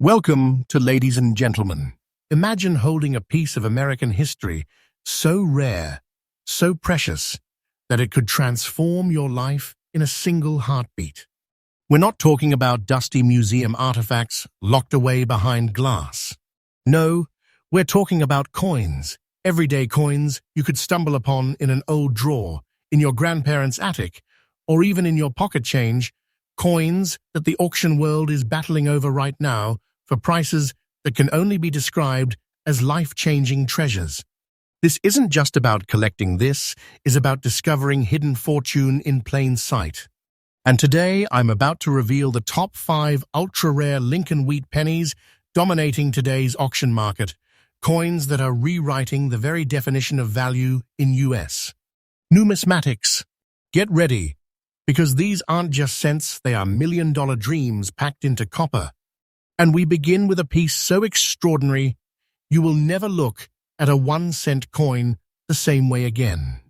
Welcome to Ladies and Gentlemen. Imagine holding a piece of American history so rare, so precious, that it could transform your life in a single heartbeat. We're not talking about dusty museum artifacts locked away behind glass. No, we're talking about coins, everyday coins you could stumble upon in an old drawer, in your grandparents' attic, or even in your pocket change, coins that the auction world is battling over right now for prices that can only be described as life-changing treasures. This isn't just about collecting, this is about discovering hidden fortune in plain sight. And today I'm about to reveal the top 5 ultra-rare Lincoln wheat pennies dominating today's auction market, coins that are rewriting the very definition of value in US. Numismatics. Get ready, because these aren't just cents, they are million-dollar dreams packed into copper. And we begin with a piece so extraordinary, you will never look at a 1-cent coin the same way again.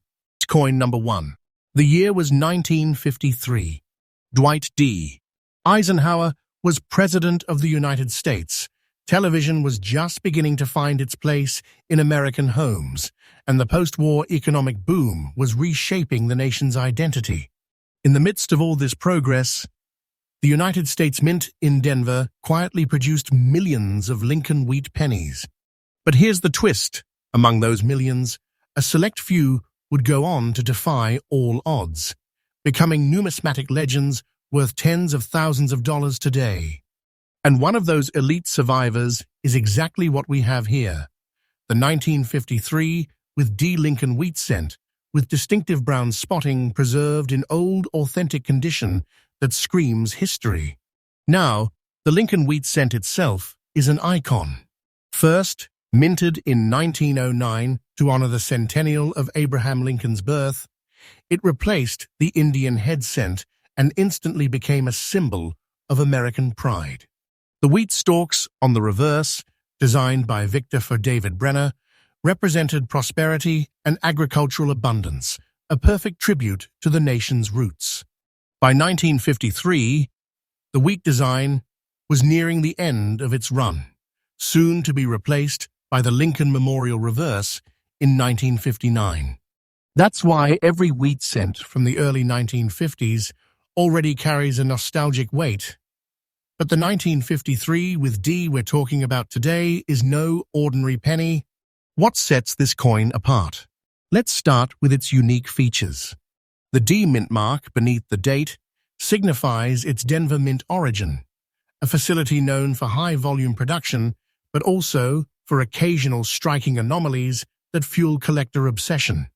Coin number 1. The year was 1953. Dwight D. Eisenhower was President of the United States. Television was just beginning to find its place in American homes, and the post-war economic boom was reshaping the nation's identity. In the midst of all this progress, the United States Mint in Denver quietly produced millions of Lincoln wheat pennies. But here's the twist. Among those millions, a select few would go on to defy all odds, becoming numismatic legends worth tens of thousands of dollars today. And one of those elite survivors is exactly what we have here. The 1953 with D. Lincoln wheat cent, with distinctive brown spotting preserved in old, authentic condition that screams history. Now, the Lincoln wheat cent itself is an icon. First, minted in 1909 to honor the centennial of Abraham Lincoln's birth, it replaced the Indian head cent and instantly became a symbol of American pride. The wheat stalks on the reverse, designed by Victor for David Brenner, represented prosperity and agricultural abundance, a perfect tribute to the nation's roots. By 1953, the wheat design was nearing the end of its run, soon to be replaced by the Lincoln Memorial reverse in 1959. That's why every wheat cent from the early 1950s already carries a nostalgic weight. But the 1953 with D we're talking about today is no ordinary penny. What sets this coin apart? Let's start with its unique features. The D mint mark beneath the date signifies its Denver Mint origin, a facility known for high-volume production, but also for occasional striking anomalies that fuel collector obsession.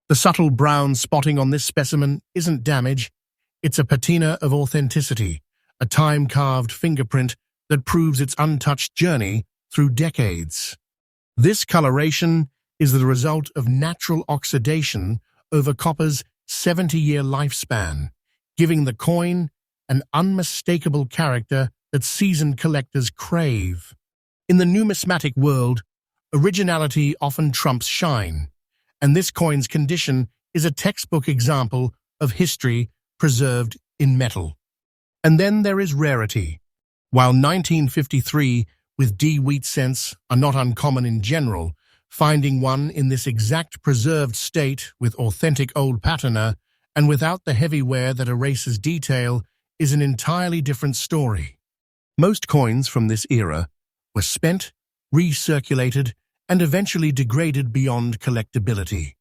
The subtle brown spotting on this specimen isn't damage, it's a patina of authenticity, a time-carved fingerprint that proves its untouched journey through decades. This coloration is the result of natural oxidation over copper's 70-year lifespan, giving the coin an unmistakable character that seasoned collectors crave. In the numismatic world, originality often trumps shine, and this coin's condition is a textbook example of history preserved in metal. And then there is rarity. While 1953 with D wheat cents are not uncommon in general, finding one in this exact preserved state with authentic old patina and without the heavy wear that erases detail is an entirely different story. Most coins from this era were spent, recirculated, and eventually degraded beyond collectability.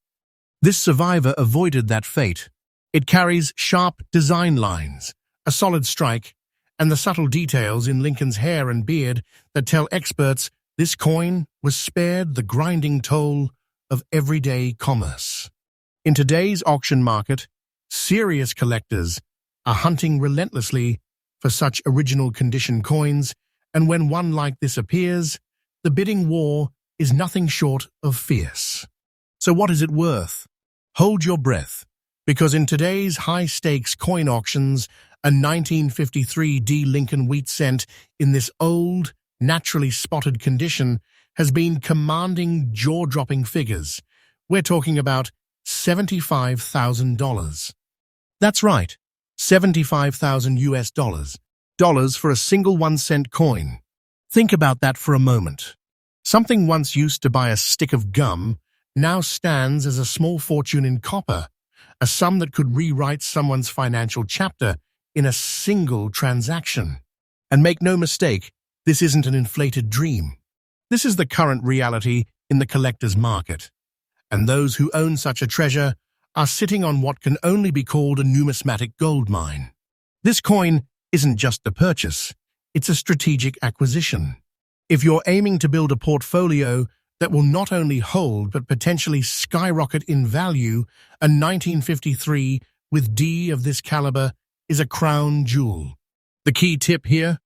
This survivor avoided that fate. It carries sharp design lines, a solid strike, and the subtle details in Lincoln's hair and beard that tell experts this coin was spared the grinding toll of everyday commerce. In today's auction market, serious collectors are hunting relentlessly for such original condition coins, and when one like this appears, the bidding war is nothing short of fierce. So what is it worth? Hold your breath, because in today's high-stakes coin auctions, a 1953 D Lincoln wheat cent in this old, naturally spotted condition has been commanding jaw-dropping figures. We're talking about $75,000. That's right, 75,000 US dollars. Dollars for a single 1-cent coin. Think about that for a moment. Something once used to buy a stick of gum now stands as a small fortune in copper, a sum that could rewrite someone's financial chapter in a single transaction. And make no mistake, this isn't an inflated dream. This is the current reality in the collector's market. And those who own such a treasure are sitting on what can only be called a numismatic gold mine. This coin isn't just a purchase, it's a strategic acquisition. If you're aiming to build a portfolio that will not only hold but potentially skyrocket in value, a 1953 with D of this caliber is a crown jewel. The key tip here?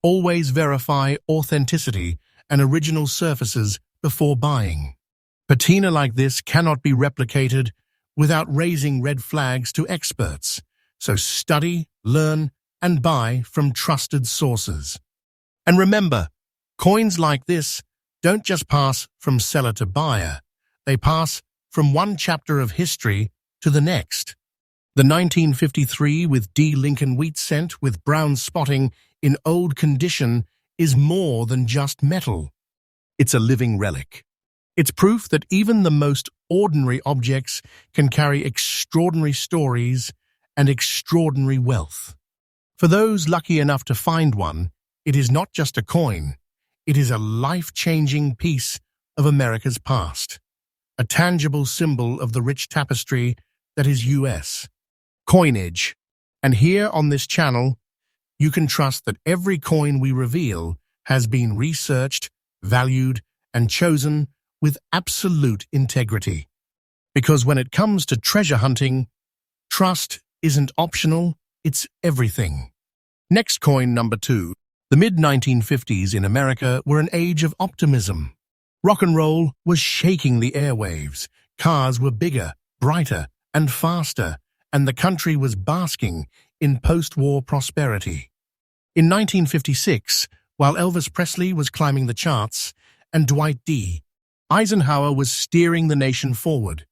Always verify authenticity and original surfaces before buying. Patina like this cannot be replicated without raising red flags to experts, so study, learn, and buy from trusted sources. And remember, coins like this don't just pass from seller to buyer, they pass from one chapter of history to the next. The 1953 with D Lincoln wheat cent with brown spotting in old condition is more than just metal. It's a living relic. It's proof that even the most ordinary objects can carry extraordinary stories and extraordinary wealth. For those lucky enough to find one, it is not just a coin, it is a life-changing piece of America's past, a tangible symbol of the rich tapestry that is U.S. coinage. And here on this channel, you can trust that every coin we reveal has been researched, valued, and chosen with absolute integrity. Because when it comes to treasure hunting, trust isn't optional, it's everything. Next coin number 2. The mid-1950s in America were an age of optimism. Rock and roll was shaking the airwaves. Cars were bigger, brighter, and faster, and the country was basking in post-war prosperity. In 1956, while Elvis Presley was climbing the charts and Dwight D. Eisenhower was steering the nation forward,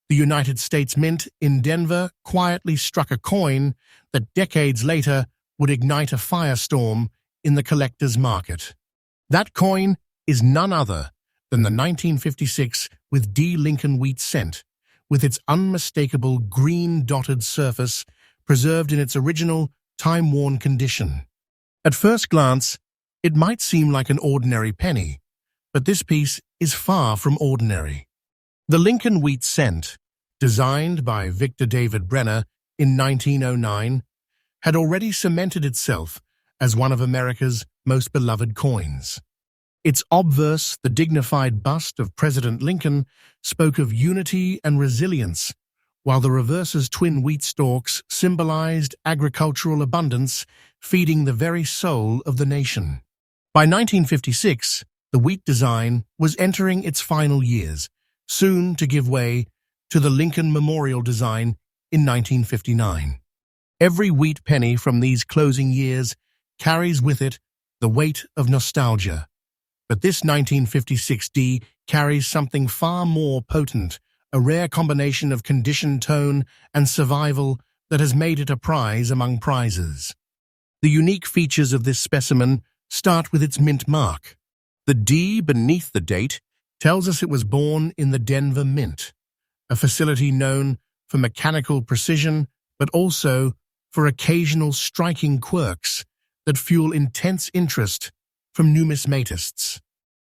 the United States Mint in Denver quietly struck a coin that decades later would ignite a firestorm in the collector's market. That coin is none other than the 1956 with D Lincoln wheat cent, with its unmistakable green dotted surface preserved in its original time-worn condition. At first glance, it might seem like an ordinary penny, but this piece is far from ordinary. The Lincoln wheat cent, designed by Victor David Brenner in 1909, had already cemented itself as one of America's most beloved coins. Its obverse, the dignified bust of President Lincoln, spoke of unity and resilience, while the reverse's twin wheat stalks symbolized agricultural abundance, feeding the very soul of the nation. By 1956, the wheat design was entering its final years, soon to give way to the Lincoln Memorial design in 1959. Every wheat penny from these closing years carries with it the weight of nostalgia. But this 1956 D carries something far more potent, a rare combination of condition, tone, and survival that has made it a prize among prizes. The unique features of this specimen start with its mint mark. The D beneath the date tells us it was born in the Denver Mint, a facility known for mechanical precision, but also for occasional striking quirks that fuel intense interest from numismatists.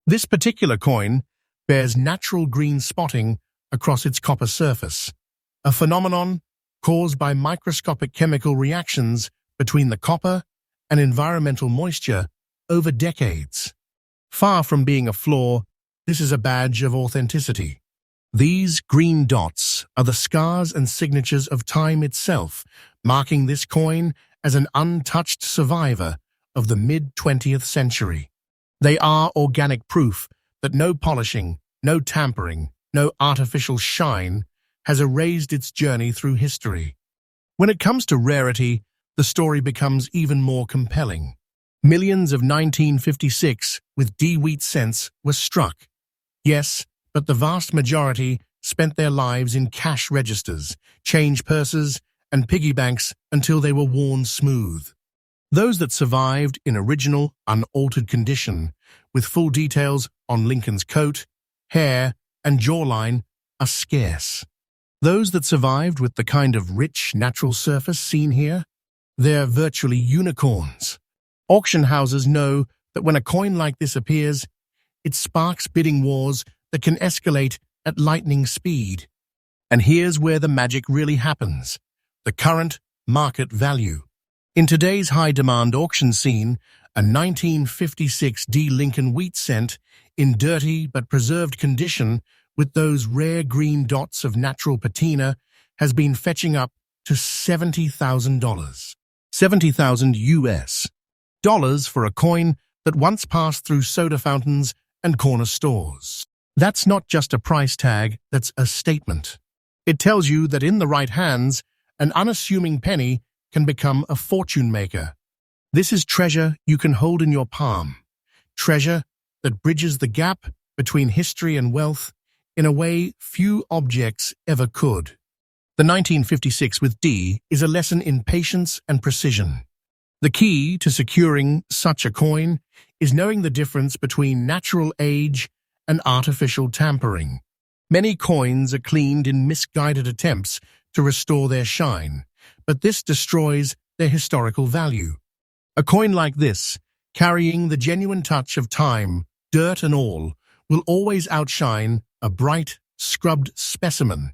This particular coin bears natural green spotting across its copper surface, a phenomenon caused by microscopic chemical reactions between the copper and environmental moisture over decades. Far from being a flaw, this is a badge of authenticity. These green dots are the scars and signatures of time itself, marking this coin as an untouched survivor of the mid-20th century. They are organic proof that no polishing, no tampering, no artificial shine has erased its journey through history. When it comes to rarity, the story becomes even more compelling. Millions of 1956 with D wheat cents were struck. Yes, but the vast majority spent their lives in cash registers, change purses, and piggy banks until they were worn smooth. Those that survived in original, unaltered condition, with full details on Lincoln's coat, hair, and jawline, are scarce. Those that survived with the kind of rich, natural surface seen here, they're virtually unicorns. Auction houses know that when a coin like this appears, it sparks bidding wars that can escalate at lightning speed. And here's where the magic really happens: the current market value. In today's high-demand auction scene, a 1956 D. Lincoln wheat cent in dirty but preserved condition with those rare green dots of natural patina has been fetching up to $70,000. 70,000 US dollars for a coin that once passed through soda fountains and corner stores. That's not just a price tag, that's a statement. It tells you that in the right hands, an unassuming penny can become a fortune maker. This is treasure you can hold in your palm. Treasure that bridges the gap between history and wealth in a way few objects ever could. The 1956 with D is a lesson in patience and precision. The key to securing such a coin is knowing the difference between natural age and artificial tampering. Many coins are cleaned in misguided attempts to restore their shine, but this destroys their historical value. A coin like this, carrying the genuine touch of time, dirt and all, will always outshine a bright, scrubbed specimen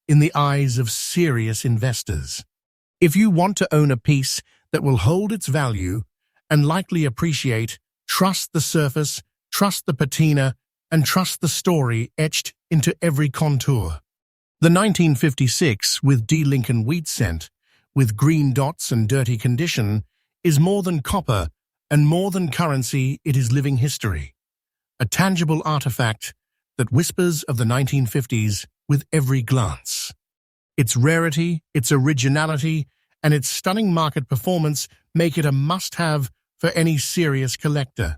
in the eyes of serious investors. If you want to own a piece that will hold its value and likely appreciate, trust the surface, trust the patina, and trust the story etched into every contour. The 1956 with D. Lincoln wheat cent, with green dots and dirty condition, is more than copper and more than currency. It is living history. A tangible artifact that whispers of the 1950s with every glance. Its rarity, its originality, and its stunning market performance make it a must-have for any serious collector.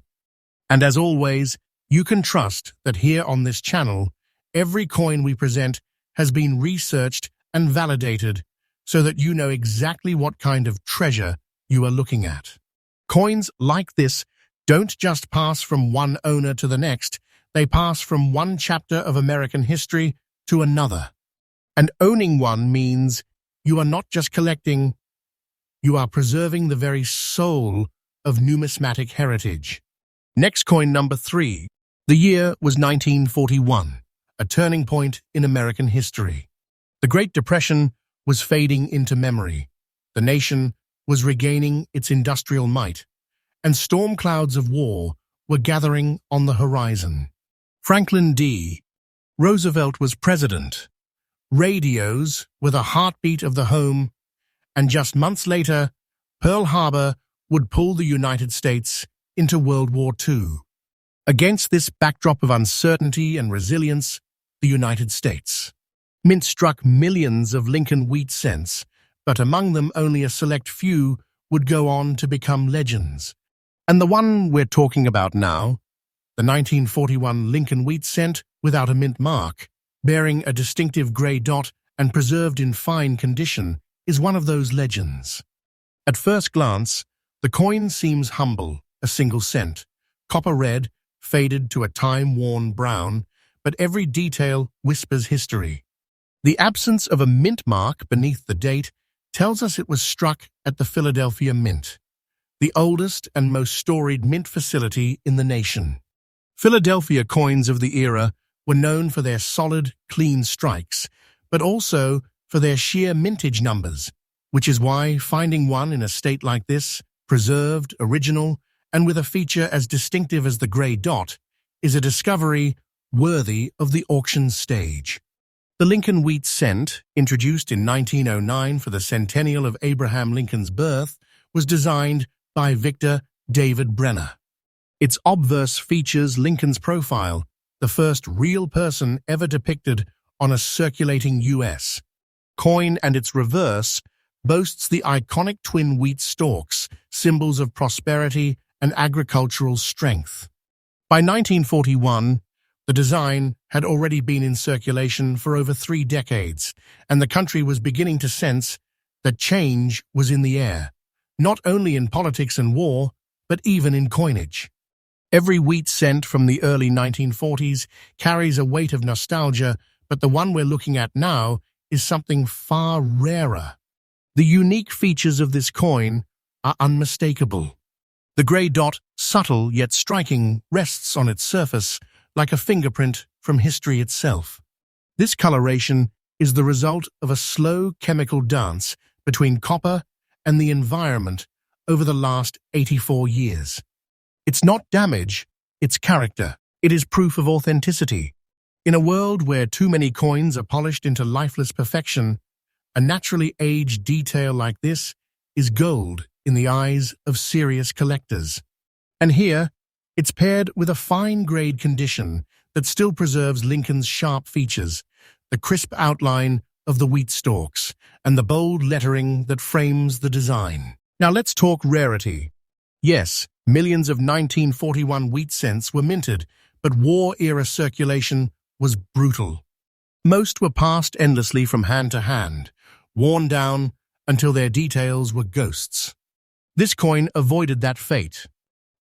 And as always, you can trust that here on this channel, every coin we present has been researched and validated so that you know exactly what kind of treasure you are looking at. Coins like this don't just pass from one owner to the next, they pass from one chapter of American history to another. And owning one means you are not just collecting, you are preserving the very soul of numismatic heritage. Next coin number 3. The year was 1941, a turning point in American history. The Great Depression was fading into memory. The nation was regaining its industrial might, and storm clouds of war were gathering on the horizon. Franklin D. Roosevelt was president. Radios were the heartbeat of the home, and just months later, Pearl Harbor would pull the United States into World War II. Against this backdrop of uncertainty and resilience, the United States Mint struck millions of Lincoln wheat cents, but among them only a select few would go on to become legends. And the one we're talking about now, the 1941 Lincoln wheat cent without a mint mark, bearing a distinctive grey dot and preserved in fine condition, is one of those legends. At first glance, the coin seems humble, a single cent, copper red, faded to a time-worn brown, but every detail whispers history. The absence of a mint mark beneath the date tells us it was struck at the Philadelphia Mint, the oldest and most storied mint facility in the nation. Philadelphia coins of the era were known for their solid, clean strikes, but also for their sheer mintage numbers, which is why finding one in a state like this, preserved, original, and with a feature as distinctive as the grey dot, is a discovery worthy of the auction stage. The Lincoln wheat cent, introduced in 1909 for the centennial of Abraham Lincoln's birth, was designed by Victor David Brenner. Its obverse features Lincoln's profile, the first real person ever depicted on a circulating U.S. coin, and its reverse boasts the iconic twin wheat stalks, symbols of prosperity and agricultural strength. By 1941, the design had already been in circulation for over 3 decades, and the country was beginning to sense that change was in the air. not only in politics and war, but even in coinage. Every wheat cent from the early 1940s carries a weight of nostalgia, but the one we're looking at now is something far rarer. The unique features of this coin are unmistakable. The grey dot, subtle yet striking, rests on its surface like a fingerprint from history itself. This coloration is the result of a slow chemical dance between copper and the environment over the last 84 years. It's not damage, it's character. It is proof of authenticity. In a world where too many coins are polished into lifeless perfection, a naturally aged detail like this is gold in the eyes of serious collectors. And here, it's paired with a fine-grade condition that still preserves Lincoln's sharp features, the crisp outline of the wheat stalks, and the bold lettering that frames the design. Now let's talk rarity. Yes, millions of 1941 wheat cents were minted, but war-era circulation was brutal. Most were passed endlessly from hand to hand, worn down until their details were ghosts. This coin avoided that fate.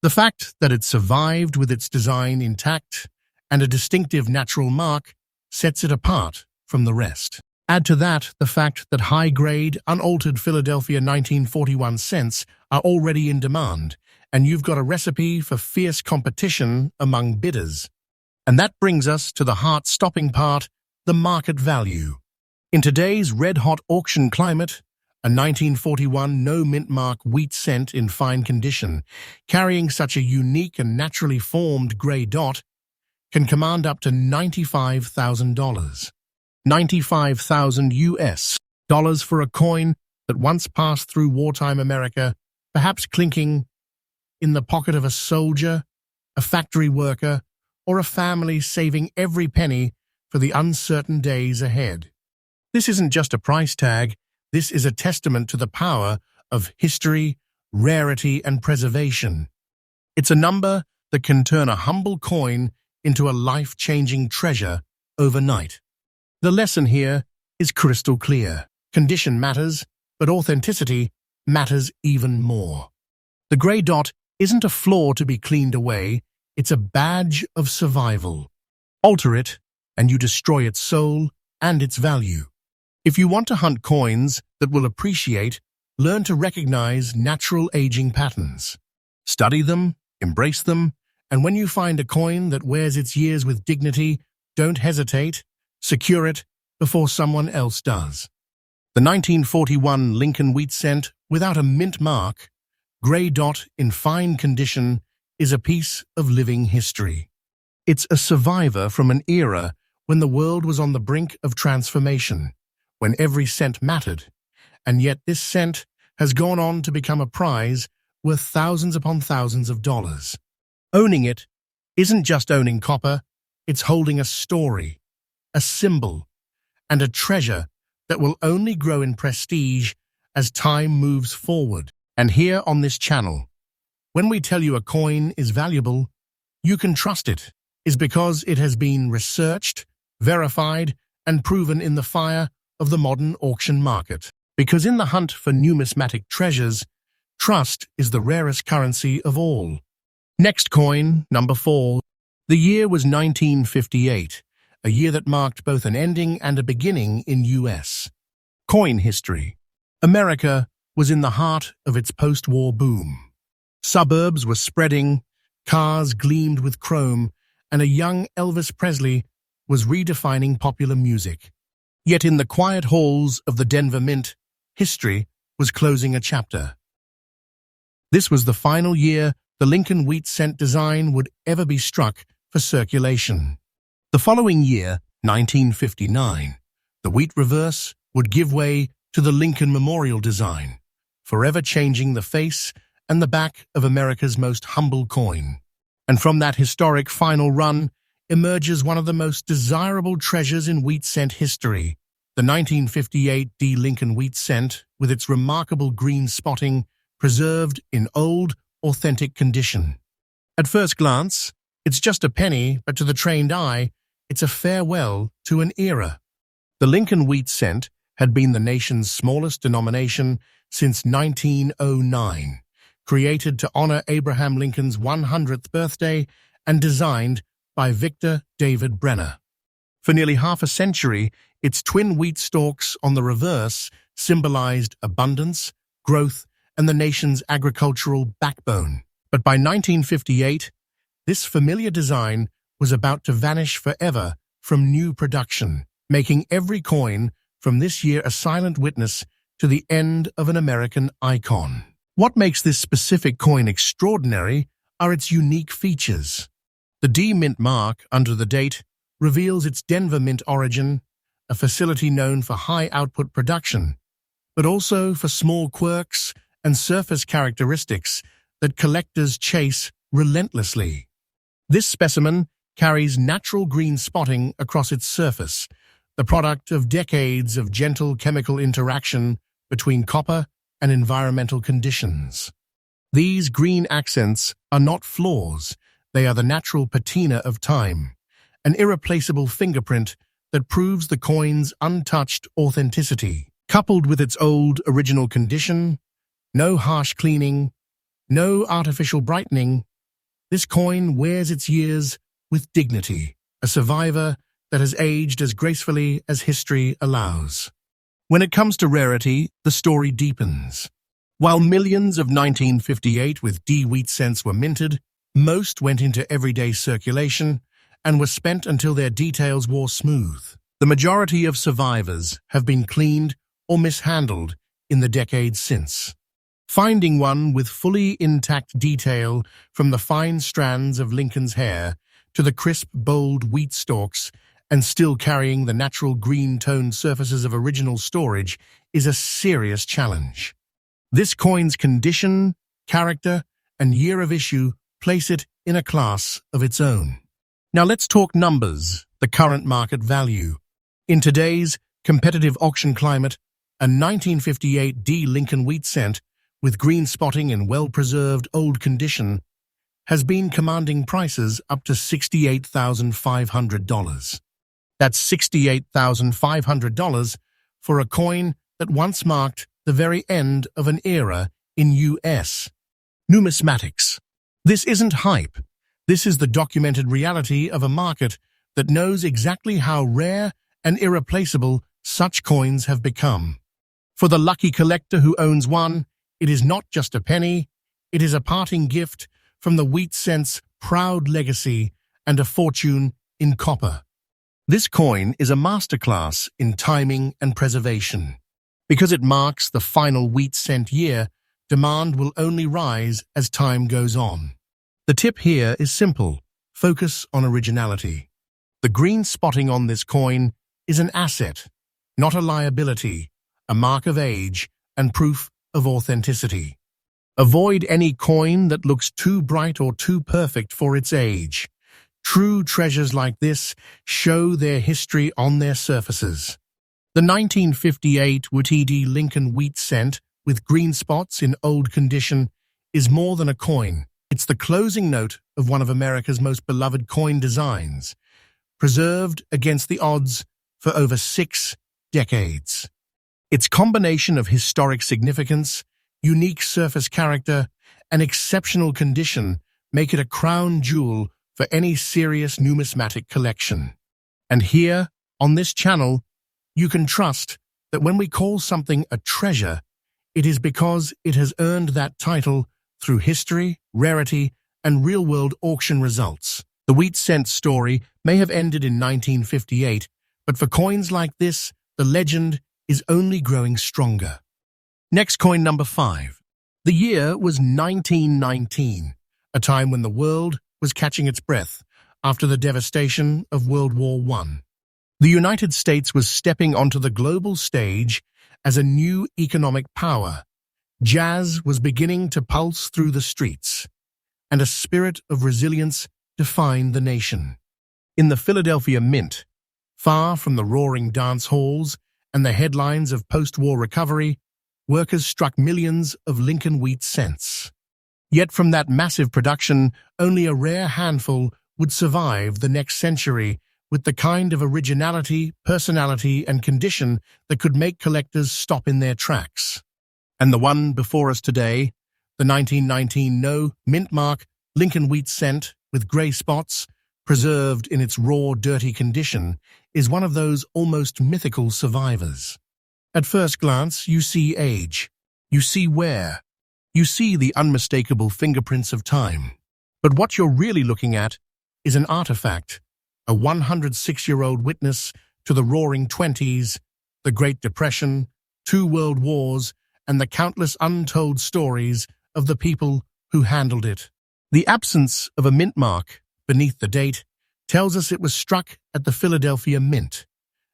The fact that it survived with its design intact and a distinctive natural mark sets it apart from the rest. Add to that the fact that high-grade, unaltered Philadelphia 1941 cents are already in demand, and you've got a recipe for fierce competition among bidders. And that brings us to the heart-stopping part, the market value. In today's red-hot auction climate, a 1941 no-mint mark wheat cent in fine condition, carrying such a unique and naturally formed grey dot, can command up to $95,000. 95,000 US dollars for a coin that once passed through wartime America, perhaps clinking in the pocket of a soldier, a factory worker, or a family saving every penny for the uncertain days ahead. This isn't just a price tag, this is a testament to the power of history, rarity, and preservation. It's a number that can turn a humble coin into a life-changing treasure overnight. The lesson here is crystal clear. Condition matters, but authenticity matters even more. The grey dot isn't a flaw to be cleaned away, it's a badge of survival. Alter it, and you destroy its soul and its value. If you want to hunt coins that will appreciate, learn to recognize natural aging patterns. Study them, embrace them, and when you find a coin that wears its years with dignity, don't hesitate. Secure it before someone else does. The 1941 Lincoln wheat cent, without a mint mark, grey dot in fine condition, is a piece of living history. It's a survivor from an era when the world was on the brink of transformation, when every cent mattered, and yet this cent has gone on to become a prize worth thousands upon thousands of dollars. Owning it isn't just owning copper, it's holding a story, a symbol, and a treasure that will only grow in prestige as time moves forward. And here on this channel, when we tell you a coin is valuable, you can trust it, is because it has been researched, verified, and proven in the fire of the modern auction market. Because in the hunt for numismatic treasures, trust is the rarest currency of all. Next coin, number 4. The year was 1958. A year that marked both an ending and a beginning in U.S. coin history. America was in the heart of its post-war boom. Suburbs were spreading, cars gleamed with chrome, and a young Elvis Presley was redefining popular music. Yet in the quiet halls of the Denver Mint, history was closing a chapter. This was the final year the Lincoln wheat cent design would ever be struck for circulation. The following year, 1959, the wheat reverse would give way to the Lincoln Memorial design, forever changing the face and the back of America's most humble coin. And from that historic final run emerges one of the most desirable treasures in wheat cent history, the 1958 D. Lincoln wheat cent, with its remarkable green spotting preserved in old, authentic condition. At first glance, it's just a penny, but to the trained eye, it's a farewell to an era. The Lincoln wheat cent had been the nation's smallest denomination since 1909, created to honor Abraham Lincoln's 100th birthday and designed by Victor David Brenner. For nearly half a century, its twin wheat stalks on the reverse symbolized abundance, growth, and the nation's agricultural backbone. But by 1958, this familiar design was about to vanish forever from new production, making every coin from this year a silent witness to the end of an American icon. What makes this specific coin extraordinary are its unique features. The D Mint mark under the date reveals its Denver Mint origin, a facility known for high-output production, but also for small quirks and surface characteristics that collectors chase relentlessly. This specimen carries natural green spotting across its surface, the product of decades of gentle chemical interaction between copper and environmental conditions. These green accents are not flaws, they are the natural patina of time, an irreplaceable fingerprint that proves the coin's untouched authenticity. Coupled with its old, original condition, no harsh cleaning, no artificial brightening, this coin wears its years with dignity, a survivor that has aged as gracefully as history allows. When it comes to rarity, the story deepens. While millions of 1958 with D wheat cents were minted, most went into everyday circulation and were spent until their details wore smooth. The majority of survivors have been cleaned or mishandled in the decades since. Finding one with fully intact detail, from the fine strands of Lincoln's hair to the crisp, bold wheat stalks, and still carrying the natural green-toned surfaces of original storage, is a serious challenge. This coin's condition, character, and year of issue place it in a class of its own. Now let's talk numbers, the current market value. In today's competitive auction climate, a 1958 D Lincoln wheat cent with green spotting in well-preserved old condition has been commanding prices up to $68,500. That's $68,500 for a coin that once marked the very end of an era in U.S. numismatics. This isn't hype. This is the documented reality of a market that knows exactly how rare and irreplaceable such coins have become. For the lucky collector who owns one, it is not just a penny, it is a parting gift from the wheat cent's proud legacy and a fortune in copper. This coin is a masterclass in timing and preservation. Because it marks the final wheat cent year, demand will only rise as time goes on. The tip here is simple: focus on originality. The green spotting on this coin is an asset, not a liability, a mark of age and proof of authenticity. Avoid any coin that looks too bright or too perfect for its age. True treasures like this show their history on their surfaces. The 1958 D Lincoln wheat cent with green spots in old condition is more than a coin. It's the closing note of one of America's most beloved coin designs, preserved against the odds for over 6 decades. Its combination of historic significance, unique surface character, and exceptional condition make it a crown jewel for any serious numismatic collection. And here, on this channel, you can trust that when we call something a treasure, it is because it has earned that title through history, rarity, and real-world auction results. The wheat cent story may have ended in 1958, but for coins like this, the legend is only growing stronger. Next coin, number 5. The year was 1919, a time when the world was catching its breath after the devastation of World War I. The United States was stepping onto the global stage as a new economic power. Jazz was beginning to pulse through the streets, and a spirit of resilience defined the nation. In the Philadelphia Mint, far from the roaring dance halls and the headlines of post-war recovery, workers struck millions of Lincoln wheat cents. Yet from that massive production, only a rare handful would survive the next century with the kind of originality, personality, and condition that could make collectors stop in their tracks. And the one before us today, the 1919 No Mint Mark Lincoln Wheat Cent with grey spots, preserved in its raw, dirty condition, is one of those almost mythical survivors. At first glance, you see age. You see wear. You see the unmistakable fingerprints of time. But what you're really looking at is an artifact, a 106-year-old witness to the Roaring Twenties, the Great Depression, 2 World Wars, and the countless untold stories of the people who handled it. The absence of a mint mark beneath the date tells us it was struck at the Philadelphia Mint,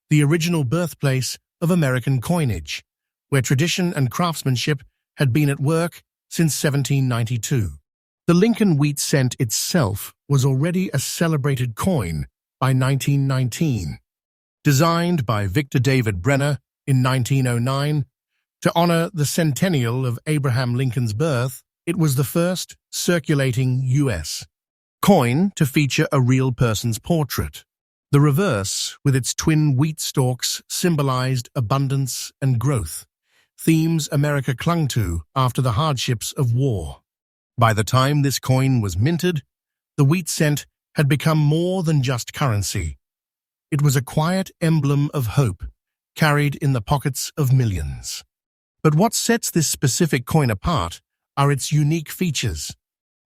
the original birthplace of American coinage, where tradition and craftsmanship had been at work since 1792. The Lincoln Wheat Cent itself was already a celebrated coin by 1919. Designed by Victor David Brenner in 1909 to honor the centennial of Abraham Lincoln's birth, it was the first circulating U.S. coin to feature a real person's portrait. The reverse, with its twin wheat stalks, symbolized abundance and growth, themes America clung to after the hardships of war. By the time this coin was minted, the wheat cent had become more than just currency. It was a quiet emblem of hope, carried in the pockets of millions. But what sets this specific coin apart are its unique features.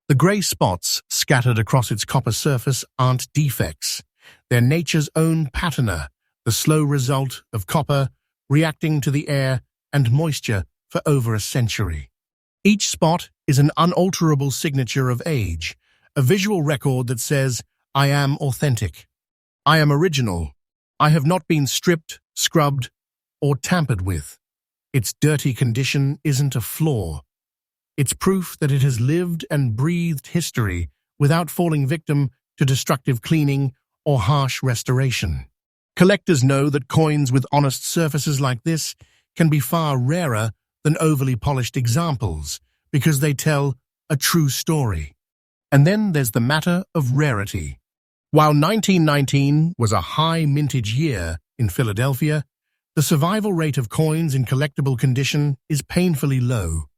The grey spots scattered across its copper surface aren't defects. They're nature's own patina, the slow result of copper reacting to the air and moisture for over a century. Each spot is an unalterable signature of age, a visual record that says, "I am authentic. I am original. I have not been stripped, scrubbed, or tampered with." Its dirty condition isn't a flaw. It's proof that it has lived and breathed history without falling victim to destructive cleaning or harsh restoration. Collectors know that coins with honest surfaces like this can be far rarer than overly polished examples because they tell a true story. And then there's the matter of rarity. While 1919 was a high mintage year in Philadelphia, the survival rate of coins in collectible condition is painfully low.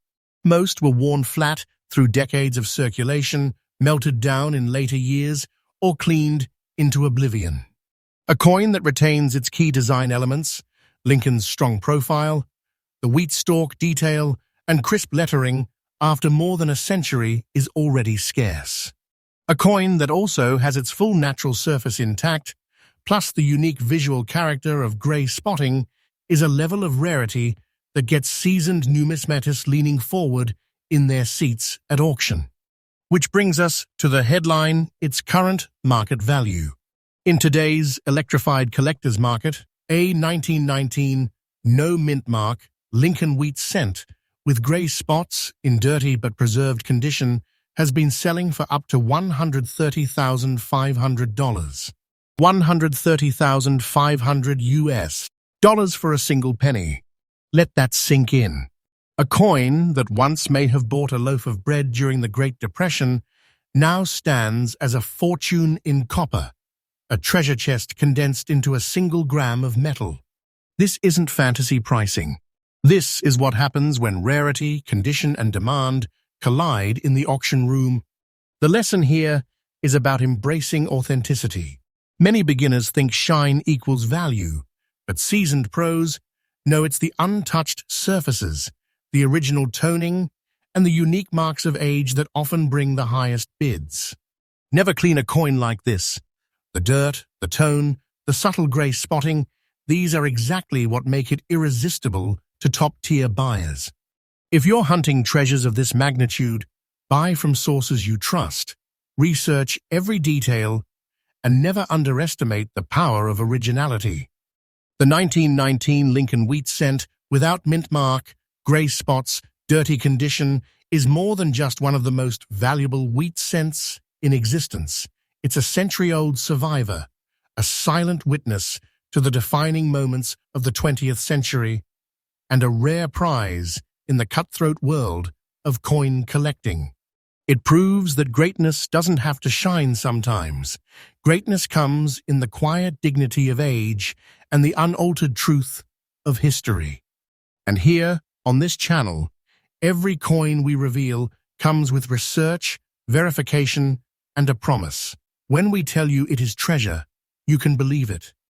Most were worn flat through decades of circulation, melted down in later years, or cleaned into oblivion. A coin that retains its key design elements, Lincoln's strong profile, the wheat stalk detail, and crisp lettering, after more than a century is already scarce. A coin that also has its full natural surface intact, plus the unique visual character of grey spotting, is a level of rarity that gets seasoned numismatists leaning forward in their seats at auction. Which brings us to the headline, its current market value. In today's electrified collector's market, a 1919 No Mint Mark Lincoln Wheat Cent with grey spots in dirty but preserved condition has been selling for up to $130,500. $130,500 US dollars for a single penny. Let that sink in. A coin that once may have bought a loaf of bread during the Great Depression now stands as a fortune in copper, a treasure chest condensed into a single gram of metal. This isn't fantasy pricing. This is what happens when rarity, condition, and demand collide in the auction room. The lesson here is about embracing authenticity. Many beginners think shine equals value, but seasoned pros know it's the untouched surfaces, the original toning, and the unique marks of age that often bring the highest bids. Never clean a coin like this. The dirt, the tone, the subtle grey spotting, these are exactly what make it irresistible to top-tier buyers. If you're hunting treasures of this magnitude, buy from sources you trust, research every detail, and never underestimate the power of originality. The 1919 Lincoln Wheat Cent, without mint mark, grey spots, dirty condition, is more than just one of the most valuable wheat cents in existence. It's a century-old survivor, a silent witness to the defining moments of the 20th century, and a rare prize in the cutthroat world of coin collecting. It proves that greatness doesn't have to shine sometimes. Greatness comes in the quiet dignity of age and the unaltered truth of history. And here, on this channel, every coin we reveal comes with research, verification, and a promise. When we tell you it is treasure, you can believe it.